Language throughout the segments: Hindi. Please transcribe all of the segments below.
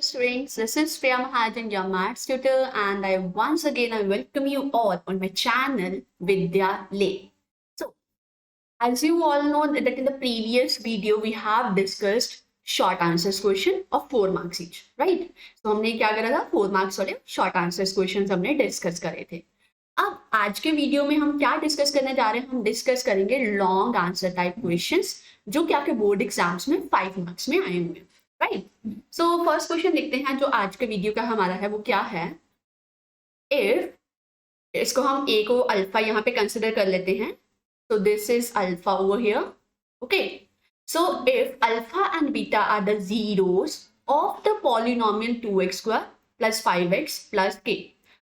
Students, this is Priya Mahajan, your maths tutor, and I once again I welcome you all on my channel Vidya Lay. So, as you all know that in the previous video we have discussed short answers question of 4 marks each, right? So हमने क्या करा था 4 marks वाले short answers questions हमने डिस्कस करे थे. अब आज के वीडियो में हम क्या डिस्कस करने जा रहे हैं, हम डिस्कस करेंगे लॉन्ग आंसर टाइप क्वेश्चंस जो कि आपके बोर्ड एग्जाम्स में 5 मार्क्स में आए हुए हैं, राइट? सो फर्स्ट क्वेश्चन देखते हैं जो आज के वीडियो का हमारा है वो क्या है. इफ इसको हम ए को अल्फा यहाँ पे कंसिडर कर लेते हैं, so this is alpha over here. Okay, so if alpha and beta are the zeros of the polynomial 2x square plus 5x plus k,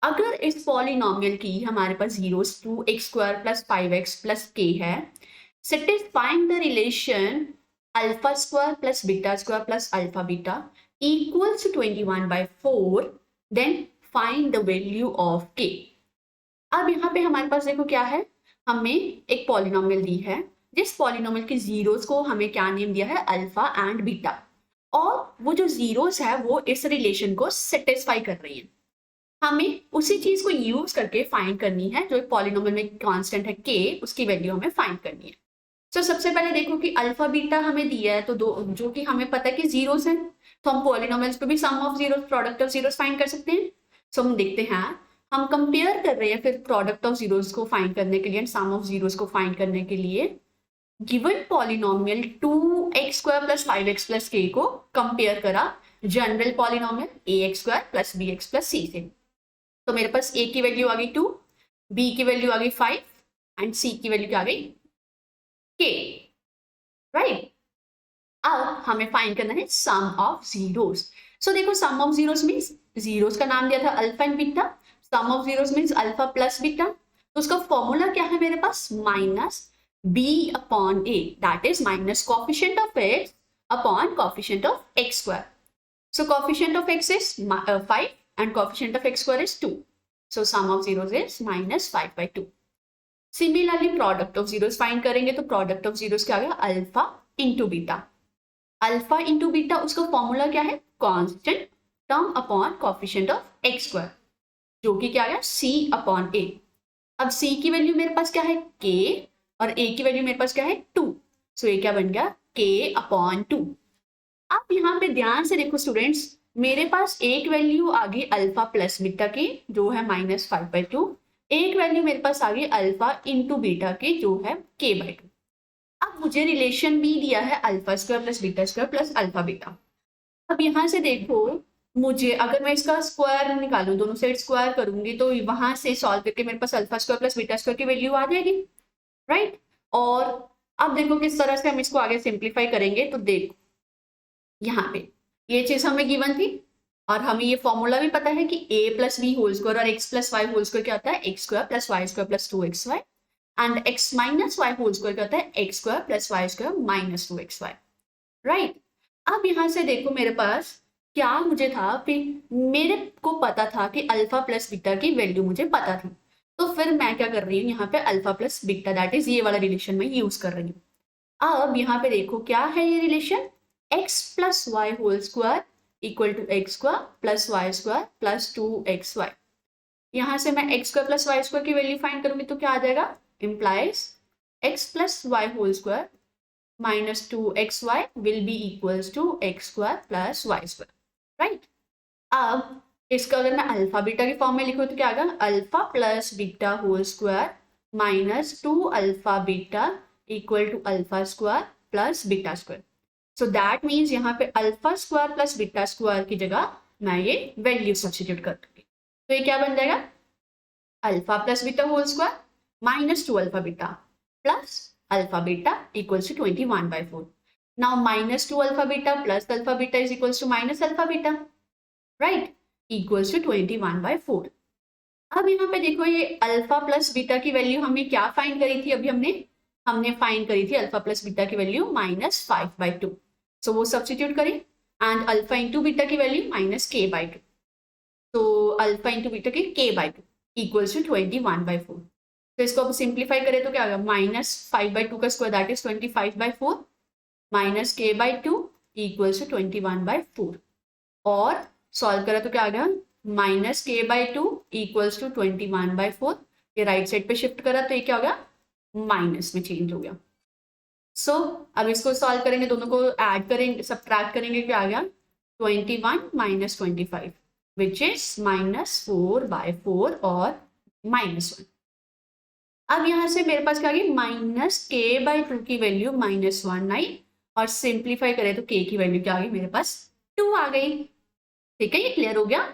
अगर इस पॉलिनोमियल की हमारे पास zeros 2x square plus 5x plus k है, satisfying the relation alpha square plus beta square plus alpha beta equals to 21/4, then find the value of k. अब यहाँ पे हमारे पास देखो क्या है, हमें एक पॉलिनोमियल दी है जिस पॉलिनोमियल के जीरोस को हमें क्या नेम दिया है, अल्फा एंड बीटा, और वो जो जीरोस है वो इस रिलेशन को सेटिस्फाई कर रही है. हमें उसी चीज को यूज करके फाइंड करनी है, जो पॉलिनोमियल में कांस्टेंट है k, उसकी वैल्यू हमें फाइंड करनी है. तो सबसे पहले देखो कि अल्फा बीटा हमें दिया है, तो दो जो कि हमें पता है कि जीरोस है, तो हम पॉलिनोमियल्स पे भी sum of zeros, product of zeros find कर सकते हैं. सो हम देखते हैं, हम कंपेयर कर रहे हैं फिर प्रोडक्ट ऑफ जीरोस को फाइंड करने के लिए एंड सम ऑफ जीरोस को फाइंड करने के लिए given polynomial 2x square plus 5x plus k को कंपेयर करा general polynomial ax square plus bx plus c से. तो मेरे पास a की वैल्यू आ गई 2, b की वैल्यू आ गई 5 एंड c की वैल्यू क्या आ गई k, राइट? अब हमें फाइंड करना है सम ऑफ जीरोस. सो देखो sum of zeros means zeros का नाम दिया था alpha and beta, sum of zeros means alpha plus beta, तो उसका फॉर्मूला क्या है मेरे पास, minus b upon a, that is minus coefficient of x upon coefficient of x square. So coefficient of x is 5 and coefficient of x square is 2. So sum of zeros is minus 5/2. Similarly, product of zeros find करेंगे तो product of zeros क्या आ गया, alpha into beta. Alpha into beta उसका फॉर्मूला क्या है, constant term upon coefficient of x square, जो कि क्या आ गया c अपॉन a. अब c की वैल्यू मेरे पास क्या है k और a की वैल्यू मेरे पास क्या है 2. सो ये क्या बन गया k अपॉन 2. अब यहाँ पे ध्यान से देखो स्टूडेंट्स, मेरे पास एक वैल्यू आ गई अल्फा प्लस बीटा की जो है -5/2, एक वैल्यू मेरे पास आ गई अल्फा इंटू बीटा की जो है k/2. अब मुझे रिलेशन भी दिया है alpha square plus beta square plus alpha beta. अब यहाँ से देखो, मुझे अगर मैं इसका स्क्वायर निकालूं, दोनों साइड स्क्वायर करूंगी तो वहां से सॉल्व करके मेरे पास alpha square plus beta square की वैल्यू आ जाएगी, राइट? और अब देखो किस तरह से हम इसको आगे सिंप्लीफाई करेंगे. तो देखो यहाँ पे ये चीज हमें गिवन थी और हमें ये फॉर्मूला भी पता है कि a plus B whole square और x plus Y whole square क्या होता है, x square plus Y square plus 2xy, and x minus Y whole square क्या होता है, x square plus Y square minus 2xy, right? अब यहाँ से देखो मेरे पास क्या मुझे था, फिर मेरे को पता था कि अल्फा प्लस बीटा की वैल्यू मुझे पता थी, तो फिर मैं क्या कर रही हूँ यहाँ पे alpha plus beta, that is ये वाला रिलेशन में यूज कर रही हूँ. अब यहाँ पे देखो क्या है ये relation, x plus Y whole square equal to X square plus Y square plus 2xy. यहाँ से मैं x square plus Y square की वैल्यू फाइंड करूंगी तो क्या आ जाएगा, implies x plus Y whole square minus 2xy will be equals to X square plus Y square, right? अब इसका अगर मैं अल्फा बीटा की फॉर्म में लिखूँ तो क्या आएगा, alpha plus beta whole square minus 2 alpha beta equal to alpha square plus beta square. So that means यहाँ पे alpha square plus beta square की जगह मैं ये वैल्यू सब्स्टिट्यूट कर दूंगी, तो ये क्या बन जाएगा, alpha plus beta whole square minus 2 alpha beta plus alpha beta equals to 21/4. Now minus 2 alpha beta plus alpha beta is equals to minus alpha beta, right, equals to 21/4. अब यहाँ पे देखो ये अल्फा प्लस बीटा की वैल्यू हमने क्या फाइंड करी थी, अभी हमने फाइंड करी थी अल्फा प्लस बीटा की वैल्यू -5/2. सो वो सब्स्टिट्यूट करें एंड अल्फा इंटू बीटा की वैल्यू -k/2. तो अल्फा इंटू बीटा की k/2 इक्वल्स टू 21/4. तो इसको अब सिंप्लीफाई करें तो क्या होगा, -5/2 का square that is 25/4 minus k/2 equals to 21/4. और सॉल्व करा तो क्या आ गया, -k/2 इक्वल्स टू 21/4। ये राइट साइड पे शिफ्ट करा तो ये क्या हो गया, माइनस में चेंज हो गया। सो अब इसको सॉल्व करेंगे, दोनों को ऐड करेंगे, सब्ट्रैक्ट करेंगे, क्या आ गया 21 - 25 विच इज -4/4 और -1। अब यहाँ से मेरे पास क्या आ गई, -k/2 की वैल्यू -1 आई और सिंप्लीफाई करें तो k की वैल्यू क्या आ गई मेरे पास 2 आ गई। ठीक है, ये क्लियर हो गया।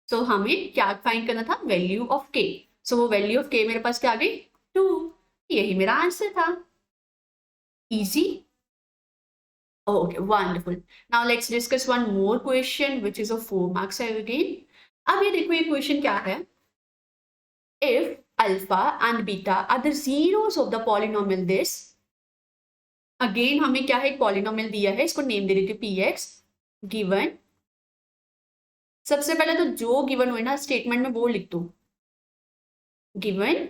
सो हमें क्या फाइंड करना था, वैल्यू ऑफ k। सो वो वैल्यू ऑफ k मेरे पास क्या आ गई 2। यही मेरा आंसर था। Easy. Okay, wonderful. Now let's discuss one more question which is of 4 marks again. अब ये देखो, ये क्वेश्चन क्या है, if alpha and beta are the zeros of the polynomial this, again हमें क्या है, एक पॉलिनोमियल दिया है, इसको नेम दे देती हूँ px गिवन। सबसे पहले तो जो गिवन हुए ना स्टेटमेंट में वो लिख दो, given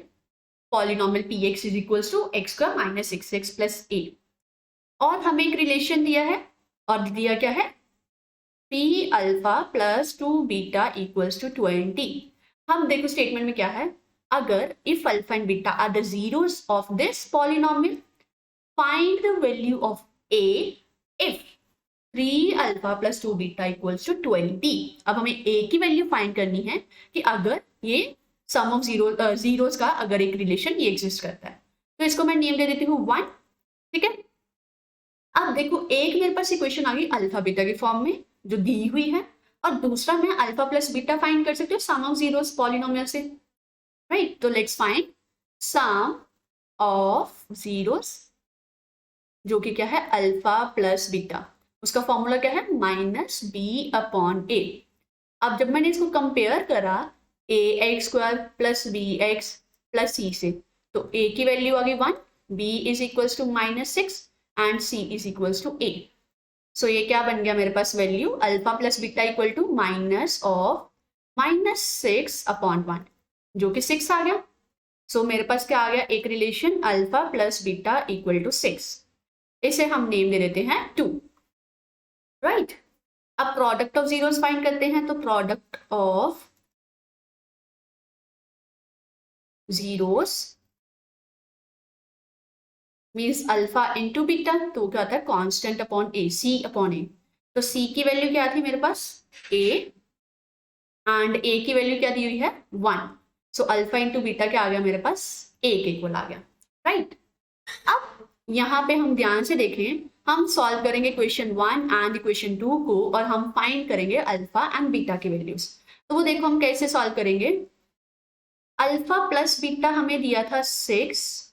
polynomial px is equals to x² - 6x + a, और हमें एक रिलेशन दिया है और दिया क्या है, p∝ + 2β = 20। हम देखो स्टेटमेंट में क्या है, अगर if alpha and beta are the zeros of this polynomial find the value of a if 3α + 2β = 20। अब हमें a की वैल्यू फाइंड करनी है कि अगर ये सम ऑफ जीरोस का अगर एक रिलेशन ये एग्जिस्ट करता है, तो इसको मैं नेम दे देती हूँ 1। ठीक है, अब देखो एक मेरे पास इक्वेशन आ गई अल्फा बीटा के फॉर्म में जो दी हुई है, और दूसरा मैं अल्फा प्लस बीटा फाइंड कर सकती हूँ सम ऑफ जीरोस पॉलिनोमियल से, राइट। तो let's find sum of zeros जो कि क्या है अल्फा प्लस बीटा, उसका फॉर्मूला क्या है -b/a। अब जब मैंने इसको कंपेयर करा ax² + bx + c से, तो a की वैल्यू आ गई 1, b is equals to -6 and c is equals to a। So ये क्या बन गया मेरे पास value, alpha plus beta equal to -6/1 जो कि 6 आ गया। सो मेरे पास क्या आ गया, एक relation alpha plus beta equal to 6, इसे हम नेम दे देते हैं 2, राइट। अब प्रोडक्ट ऑफ जीरोस फाइंड करते हैं, तो product of zeros means alpha into beta, तो क्या होता है कांस्टेंट अपॉन ए, c/a। तो c की वैल्यू क्या थी मेरे पास a एंड a की वैल्यू क्या दी हुई है 1। सो अल्फा इंटू बीटा क्या आ गया मेरे पास a के इक्वल आ गया, राइट। अब यहाँ पे हम ध्यान से देखें, हम सॉल्व करेंगे क्वेश्चन 1 एंड इक्वेशन 2 को, और हम फाइंड करेंगे अल्फा एंड बीटा की वैल्यूज। तो वो देखो हम कैसे सॉल्व करेंगे, अल्फा प्लस बीटा हमें दिया था 6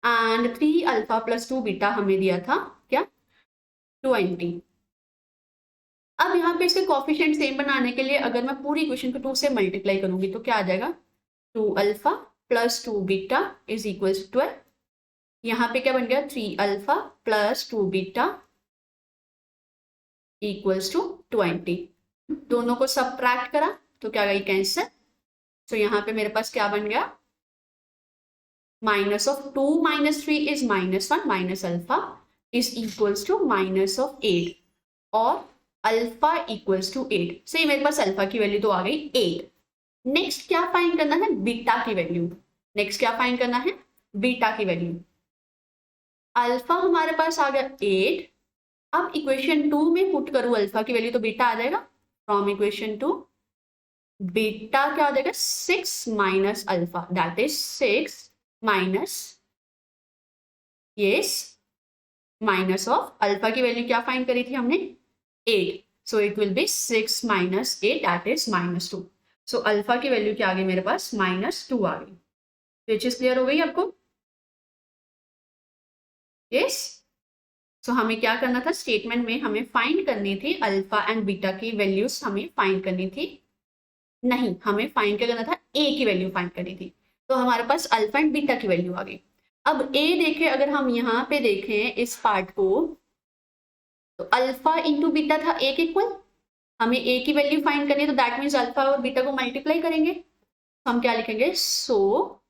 एंड 3α + 2β हमें दिया था क्या 20। अब यहाँ पे इसके कोफिशिएंट सेम बनाने के लिए अगर मैं पूरी इक्वेशन को 2 से मल्टीप्लाई करूंगी तो क्या आ जाएगा 2α + 2β = 12। यहाँ पे क्या बन गया 3α + 2β = 20। दोनों को सबट्रैक्ट करा तो क्या गई कैंसर। तो यहाँ पे मेरे पास क्या बन गया -2 - 3 is -1 - alpha is equals to -8 और अल्फा इक्वल्स टू 8। सही, मेरे पास अल्फा की वैल्यू तो आ गई 8। नेक्स्ट क्या फाइंड करना है बीटा की वैल्यू। नेक्स्ट क्या फाइंड करना है बीटा की वैल्यू। अल्फा हमारे पास आ गया 8। अब इक्वेशन 2 में पुट करूं अल्फा की वैल्यू तो बीटा आ जाएगा। फ्रॉम इक्वेशन 2 बीटा क्या आ जाएगा 6 minus alpha that is 6 minus yes minus of alpha की वैल्यू क्या फाइंड करी थी हमने 8। So it will be 6 minus 8 that is -2। So alpha की वैल्यू क्या आ गई मेरे पास -2 आ गई। ये चीज क्लियर हो गई आपको। यस सो हमें क्या करना था स्टेटमेंट में हमें फाइंड करनी थी अल्फा एंड बीटा की वैल्यूज हमें फाइंड करनी थी। नहीं, हमें फाइंड क्या करना था ए की वैल्यू फाइंड करनी थी। तो हमारे पास अल्फा एंड बीटा की वैल्यू आ गई। अब ए देखें, अगर हम यहाँ पे देखें इस पार्ट को तो अल्फा इंटू बीटा था ए के इक्वल। हमें ए की वैल्यू फाइंड करनी है तो दैट मीन्स अल्फा और बीटा को मल्टीप्लाई करेंगे। तो हम क्या लिखेंगे सो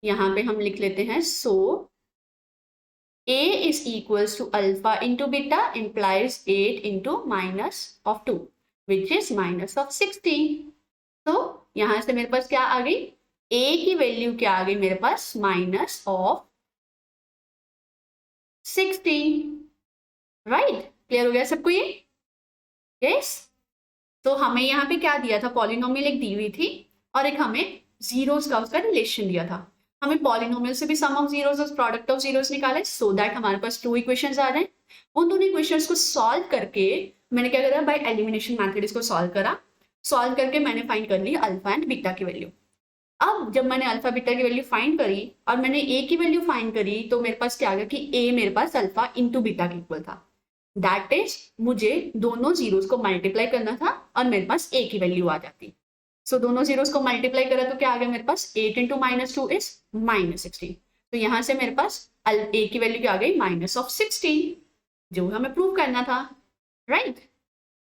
यहाँ पे हम लिख लेते हैं सो A is equals to alpha into beta implies 8 into minus of 2 which is minus of 16. तो यहां से मेरे पास क्या आ गई, A की वैल्यू क्या आ गई मेरे पास, माइनस ऑफ 16. राइट, क्लियर हो गया सबको ये? यस. तो हमें यहाँ पे क्या दिया था, पॉलिनोमियल एक दी हुई थी और एक हमें जीरोस का उसका रिलेशन दिया था. हमें पॉलिनोमियल से भी सम ऑफ जीरोस और प्रोडक्ट ऑफ जीरोस निकाले सो दैट हमारे पास 2 इक्वेशंस आ रहे हैं. उन दोनों इक्वेशंस को सॉल्व करके मैंने क्या करा, बाय एलिमिनेशन मेथड इसको सॉल्व करा. सॉल्व करके मैंने फाइंड कर ली अल्फा एंड बीटा की वैल्यू. अब जब मैंने अल्फा बीटा की वैल्यू फाइंड करी और मैंने ए की वैल्यू फाइंड करी तो मेरे पास क्या आ गया कि ए मेरे पास अल्फा इंटू बीटा के इक्वल था. दैट इज मुझे दोनों जीरोस को मल्टीप्लाई करना था और मेरे पास ए की वैल्यू आ जाती. सो दोनों जीरोस को मल्टीप्लाई करा तो क्या आ गया मेरे पास, 8 इंटू माइनस 2 इज माइनस 16. तो यहां से मेरे पास ए की वैल्यू क्या आ गई, माइनस ऑफ 16, जो हमें प्रूव करना था. Right,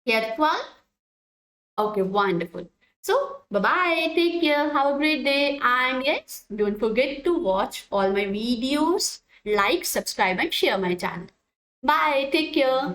clear? Okay, wonderful. So, bye-bye, take care, have a great day, and yes, don't forget to watch all my videos, like, subscribe, and share my channel. Bye, take care.